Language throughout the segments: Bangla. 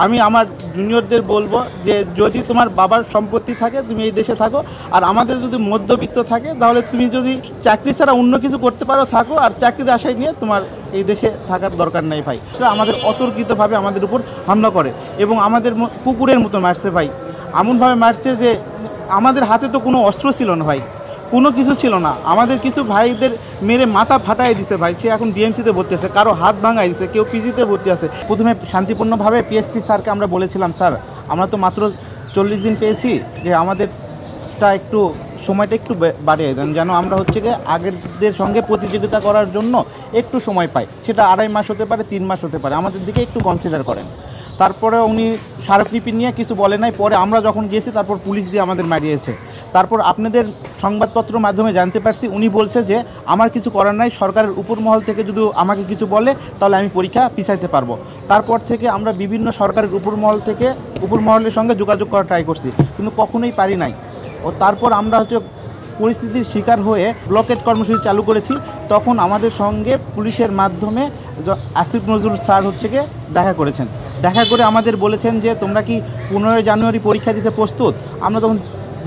আমি আমার জুনিয়রদের বলবো যে যদি তোমার বাবার সম্পত্তি থাকে তুমি এই দেশে থাকো, আর আমাদের যদি মধ্যবিত্ত থাকে তাহলে তুমি যদি চাকরি ছাড়া অন্য কিছু করতে পারো থাকো, আর চাকরির আশায় নিয়ে তোমার এই দেশে থাকার দরকার নেই ভাই। সেটা আমাদের অতর্কিতভাবে আমাদের উপর হামলা করে এবং আমাদের কুকুরের মতো মারছে ভাই, এমনভাবে মারছে যে আমাদের হাতে তো কোনো অস্ত্র ছিল না ভাই, কোনো কিছু ছিল না। আমাদের কিছু ভাইদের মেরে মাথা ফাটাই দিছে ভাই, সে এখন ডিএমসিতে ভর্তি আছে, কারো হাত ভাঙাই দিছে, কেউ পিজিতে ভর্তি আছে। প্রথমে শান্তিপূর্ণভাবে পিএসসি স্যারকে আমরা বলেছিলাম, স্যার আমরা তো মাত্র 40 দিন পেয়েছি, যে আমাদেরটা একটু সময়টা একটু বাড়িয়ে দেন, যেন আমরা হচ্ছে গিয়ে আগেরদের সঙ্গে প্রতিযোগিতা করার জন্য একটু সময় পাই। সেটা 2.5 মাস হতে পারে, 3 মাস হতে পারে, আমাদের দিকে একটু কনসিডার করেন। তারপরে উনি স্মারকলিপি নিয়ে কিছু বলে নাই। পরে আমরা যখন গেছি তারপর পুলিশ দিয়ে আমাদের মারিয়েছে। তারপর আপনাদের সংবাদপত্রের মাধ্যমে জানতে পারছি উনি বলছে যে আমার কিছু করার নাই, সরকারের উপর মহল থেকে যদি আমাকে কিছু বলে তাহলে আমি পরীক্ষা পিছাইতে পারবো। তারপর থেকে আমরা বিভিন্ন সরকারের উপর মহলের সঙ্গে যোগাযোগ করা ট্রাই করছি, কিন্তু কখনোই পারি নাই। ও তারপর আমরা হচ্ছে পরিস্থিতির শিকার হয়ে ব্লকেট কর্মসূচি চালু করেছি। তখন আমাদের সঙ্গে পুলিশের মাধ্যমে আসিফ নজরুল স্যার হচ্ছে গিয়ে দেখা করেছেন। দেখা করে আমাদের বলেছেন যে তোমরা কি 15 জানুয়ারি পরীক্ষা দিতে প্রস্তুত? আমরা তখন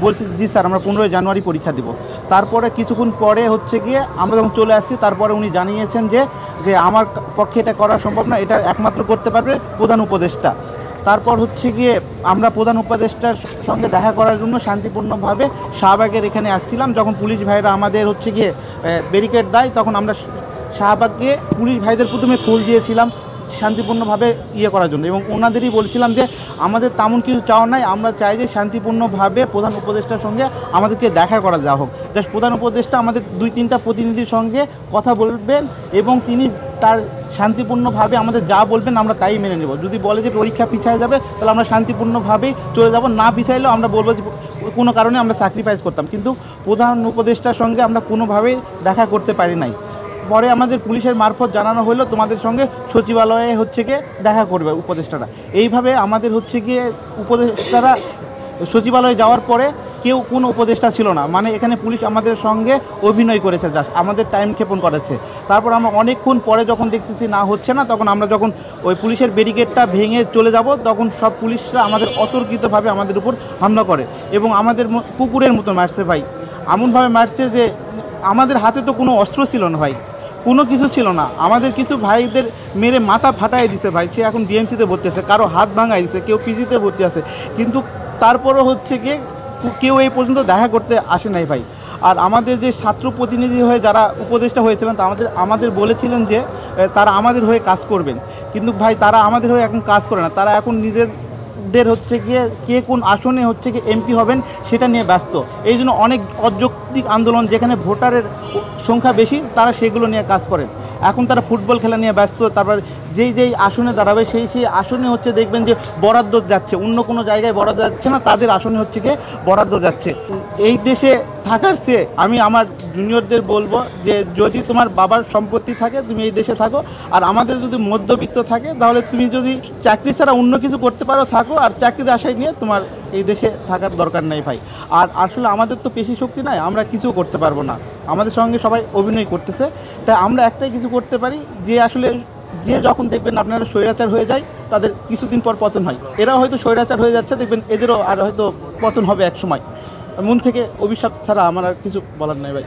বলছি জি স্যার, আমরা 15 জানুয়ারি পরীক্ষা দিব। তারপরে কিছুক্ষণ পরে হচ্ছে গিয়ে আমরা যখন চলে আসছি, তারপরে উনি জানিয়েছেন যে আমার পক্ষে এটা করা সম্ভব না, এটা একমাত্র করতে পারবে প্রধান উপদেষ্টা। তারপর হচ্ছে গিয়ে আমরা প্রধান উপদেষ্টার সঙ্গে দেখা করার জন্য শান্তিপূর্ণভাবে শাহবাগের এখানে আসছিলাম। যখন পুলিশ ভাইরা আমাদের হচ্ছে গিয়ে ব্যারিকেড দেয়, তখন আমরা শাহবাগে পুলিশ ভাইদের প্রথমে খোঁজ দিয়েছিলাম শান্তিপূর্ণভাবে করার জন্য, এবং ওনাদেরই বলছিলাম যে আমাদের তেমন কিছু চাওয়া নাই, আমরা চাই যে শান্তিপূর্ণভাবে প্রধান উপদেষ্টার সঙ্গে আমাদেরকে দেখা করা যা হোক। জাস্ট প্রধান উপদেষ্টা আমাদের 2-3টা প্রতিনিধির সঙ্গে কথা বলবেন এবং তিনি তার শান্তিপূর্ণভাবে আমাদের যা বলবেন আমরা তাই মেনে নেব। যদি বলে যে পরীক্ষা পিছায় যাবে তাহলে আমরা শান্তিপূর্ণভাবেই চলে যাব, না পিছাইলেও আমরা বলবো যে কোনো কারণে আমরা স্যাক্রিফাইস করতাম। কিন্তু প্রধান উপদেষ্টার সঙ্গে আমরা কোনোভাবেই দেখা করতে পারি নাই। পরে আমাদের পুলিশের মারফত জানানো হলো তোমাদের সঙ্গে সচিবালয়ে হচ্ছে গিয়ে দেখা করবে উপদেষ্টারা। এইভাবে আমাদের হচ্ছে গিয়ে উপদেষ্টারা সচিবালয়ে যাওয়ার পরে কেউ কোনো উপদেষ্টা ছিল না, মানে এখানে পুলিশ আমাদের সঙ্গে অভিনয় করেছে, জাস্ট আমাদের টাইম ক্ষেপণ করাচ্ছে। তারপর আমরা অনেকক্ষণ পরে যখন দেখতেছি না হচ্ছে না, তখন আমরা যখন ওই পুলিশের ব্যারিকেডটা ভেঙে চলে যাব, তখন সব পুলিশরা আমাদের অতর্কিতভাবে আমাদের উপর হামলা করে এবং আমাদের কুকুরের মতো মারছে ভাই, এমনভাবে মারছে যে আমাদের হাতে তো কোনো অস্ত্র ছিল না ভাই, কোনো কিছু ছিল না। আমাদের কিছু ভাইদের মেরে মাথা ফাটাই দিছে ভাই, সে এখন ডিএমসিতে ভর্তি আছে, কারো হাত ভাঙাই দিছে, কেউ পিজিতে ভর্তি আছে। কিন্তু তারপরও হচ্ছে গিয়ে কেউ এই পর্যন্ত দেখা করতে আসে নাই ভাই। আর আমাদের যে ছাত্র প্রতিনিধি হয়ে যারা উপদেষ্টা হয়েছিলেন তা আমাদের বলেছিলেন যে তারা আমাদের হয়ে কাজ করবেন, কিন্তু ভাই তারা আমাদের হয়ে এখন কাজ করে না। তারা এখন নিজেদের হচ্ছে গিয়ে কে কোন আসনে হচ্ছে গিয়ে এমপি হবেন সেটা নিয়ে ব্যস্ত। এই জন্য অনেক অযৌক্তিক আন্দোলন, যেখানে ভোটারের সংখ্যা বেশি তারা সেগুলো নিয়ে কাজ করেন। এখন তারা ফুটবল খেলা নিয়ে ব্যস্ত। তারপর যেই আসনে দাঁড়াবে সেই আসনে হচ্ছে দেখবেন যে বরাদ্দ যাচ্ছে, অন্য কোনো জায়গায় বরাদ্দ যাচ্ছে না, তাদের আসনে হচ্ছে গিয়ে বরাদ্দ যাচ্ছে। এই দেশে থাকার চেয়ে আমি আমার জুনিয়রদের বলবো যে যদি তোমার বাবার সম্পত্তি থাকে তুমি এই দেশে থাকো, আর আমাদের যদি মধ্যবিত্ত থাকে তাহলে তুমি যদি চাকরি ছাড়া অন্য কিছু করতে পারো থাকো, আর চাকরির আশায় নিয়ে তোমার এই দেশে থাকার দরকার নেই ভাই। আর আসলে আমাদের তো পেশি শক্তি নাই, আমরা কিছু করতে পারবো না, আমাদের সঙ্গে সবাই অভিনয় করতেছে। তাই আমরা একটাই কিছু করতে পারি, যে আসলে যে যখন দেখবেন আপনারা স্বৈরাচার হয়ে যায় তাদের কিছুদিন পর পতন হয়। এরাও হয়তো স্বৈরাচার হয়ে যাচ্ছে, দেখবেন এদেরও আর হয়তো পতন হবে এক সময়। মন থেকে অভিশাপ ছাড়া আমার আর কিছু বলার নাই ভাই।